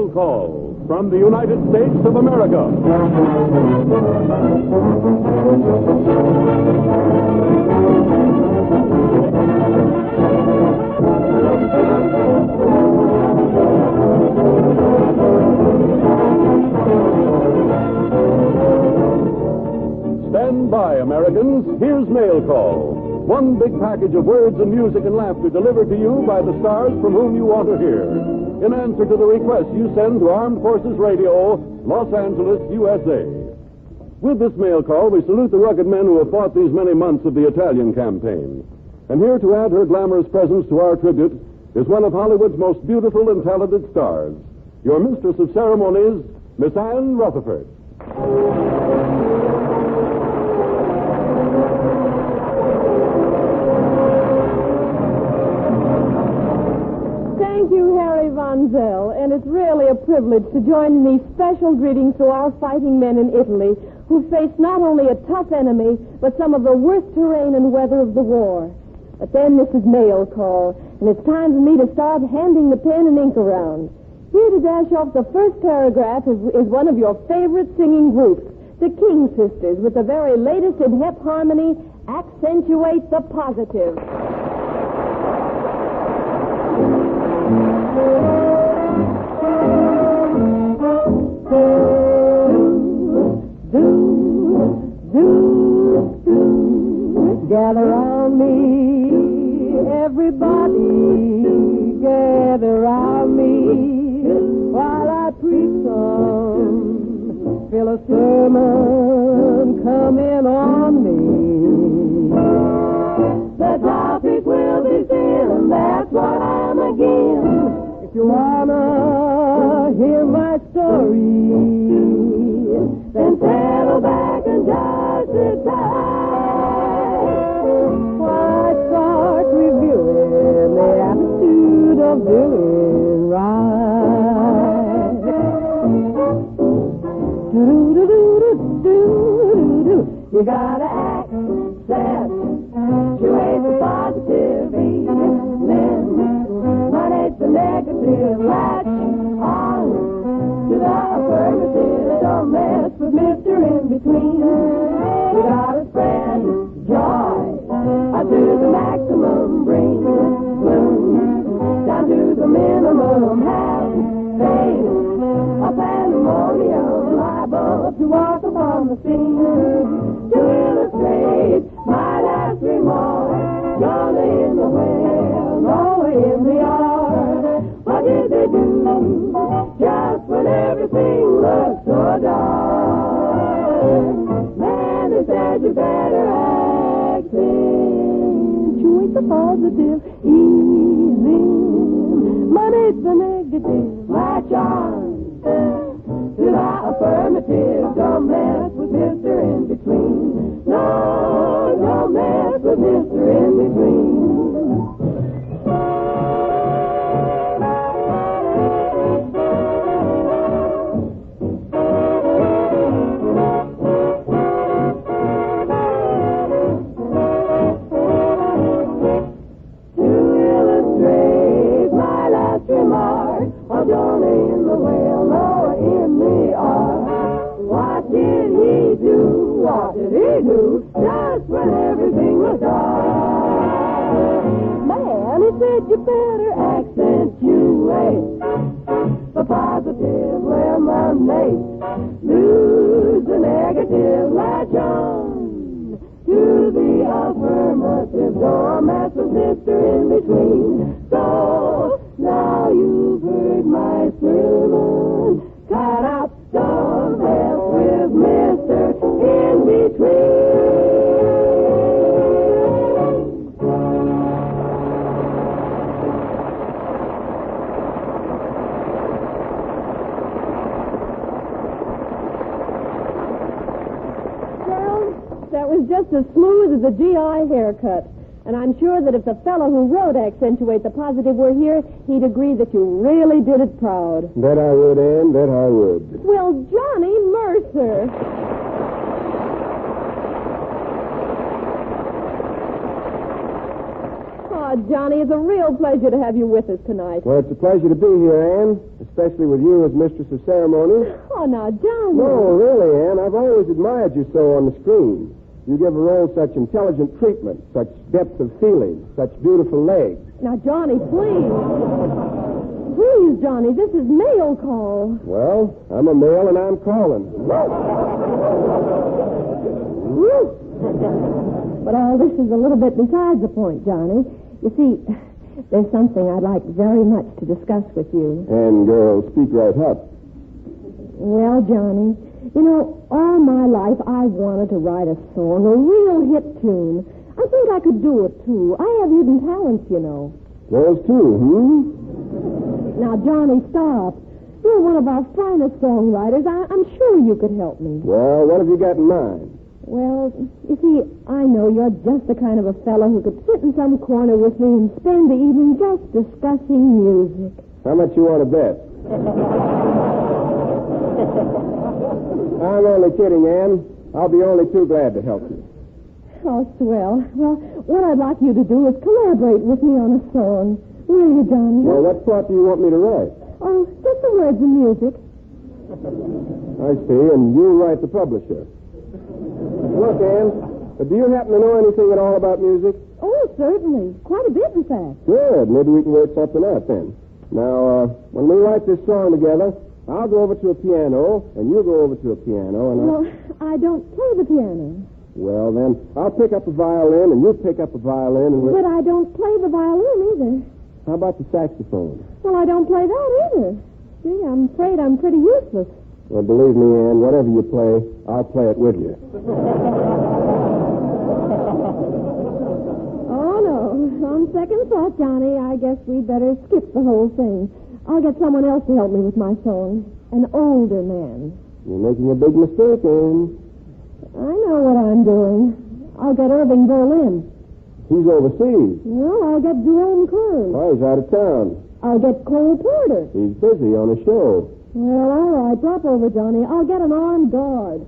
Mail Call from the United States of America. Stand by, Americans. Here's Mail Call. One big package of words and music and laughter delivered to you by the stars from whom you want to hear. In answer to the request you send to Armed Forces Radio, Los Angeles, USA. With this mail call, we salute the rugged men who have fought these many months of the Italian campaign. And here to add her glamorous presence to our tribute is one of Hollywood's most beautiful and talented stars, your mistress of ceremonies, Miss Ann Rutherford. Thank you, Harry Von Zell, and it's really a privilege to join in these special greetings to our fighting men in Italy who face not only a tough enemy, but some of the worst terrain and weather of the war. But then this is Mail Call, and it's time for me to start handing the pen and ink around. Here to dash off the first paragraph is one of your favorite singing groups, the King Sisters, with the very latest in hip harmony, Accentuate the Positive. Gather round me, everybody, gather round me, while I preach some, feel a sermon coming on me. The topic will be sin, and that's what I'm again. If you wanna hear my story, then settle back and just sit tight. Of doing right. Do-do-do-do-do-do-do. You gotta accentuate the positive evening. Eliminate the negative. Latch on to the affirmative. Don't mess with Mr. In Between. You gotta spread joy to the maximum. Bring gloom down to the minimum. Have faith, a pandemonium, liable to walk upon the scene. To illustrate my last remark, John in the well, Noah in the ark. What did they do just when everything looked so dark? Man, they said you better accentuate the positive, easy. Money's the negative. Latch on to the affirmative. Don't mess with Mr. In Between. No, don't mess with Mr. In Between. Johnny in the well, Noah in the ark. What did he do? What did he do? Just when everything was dark. Man, he said you better accentuate the positive, lemonade. Lose the negative, latch on to the affirmative. Don't mess with Mr. In Between. So now you've heard my sermon. Cut out, don't mess with Mr. In Between. Well, that was just as smooth as a GI haircut. And I'm sure that if the fellow who wrote Accentuate the Positive were here, he'd agree that you really did it proud. That I would, Ann, that I would. Well, Johnny Mercer. Oh, Johnny, it's a real pleasure to have you with us tonight. Well, it's a pleasure to be here, Anne, especially with you as mistress of ceremonies. Oh, now, Johnny. No, really, Anne, I've always admired you so on the screen. You give a role such intelligent treatment, such depth of feeling, such beautiful legs. Now, Johnny, please. Please, Johnny, this is mail call. Well, I'm a male and I'm calling. But all this is a little bit besides the point, Johnny. You see, there's something I'd like very much to discuss with you. And, girl, speak right up. Well, Johnny, you know, all my life I've wanted to write a song, a real hit tune. I think I could do it, too. I have hidden talents, you know. Those two, Now, Johnny, stop. You're one of our finest songwriters. I'm sure you could help me. Well, what have you got in mind? Well, you see, I know you're just the kind of a fellow who could sit in some corner with me and spend the evening just discussing music. How much you want to bet? I'm only kidding, Anne. I'll be only too glad to help you. Oh, swell. Well, what I'd like you to do is collaborate with me on a song. Will you, Johnny? Well, what part do you want me to write? Oh, just the words and music. I see, and you write the publisher. Look, Anne, do you happen to know anything at all about music? Oh, certainly. Quite a bit, in fact. Good. Maybe we can work something out then. Now, when we write this song together, I'll go over to a piano, and you go over to a piano, and Well, I don't play the piano. Well, then, I'll pick up a violin, and you pick up a violin, and But I don't play the violin either. How about the saxophone? Well, I don't play that either. Gee, I'm afraid I'm pretty useless. Well, believe me, Anne, whatever you play, I'll play it with you. Oh, no. On second thought, Johnny, I guess we'd better skip the whole thing. I'll get someone else to help me with my song. An older man. You're making a big mistake, Anne. I know what I'm doing. I'll get Irving Berlin. He's overseas. No, I'll get Jerome Kern. Oh, he's out of town. I'll get Cole Porter. He's busy on a show. Well, all right. Drop over, Johnny. I'll get an armed guard.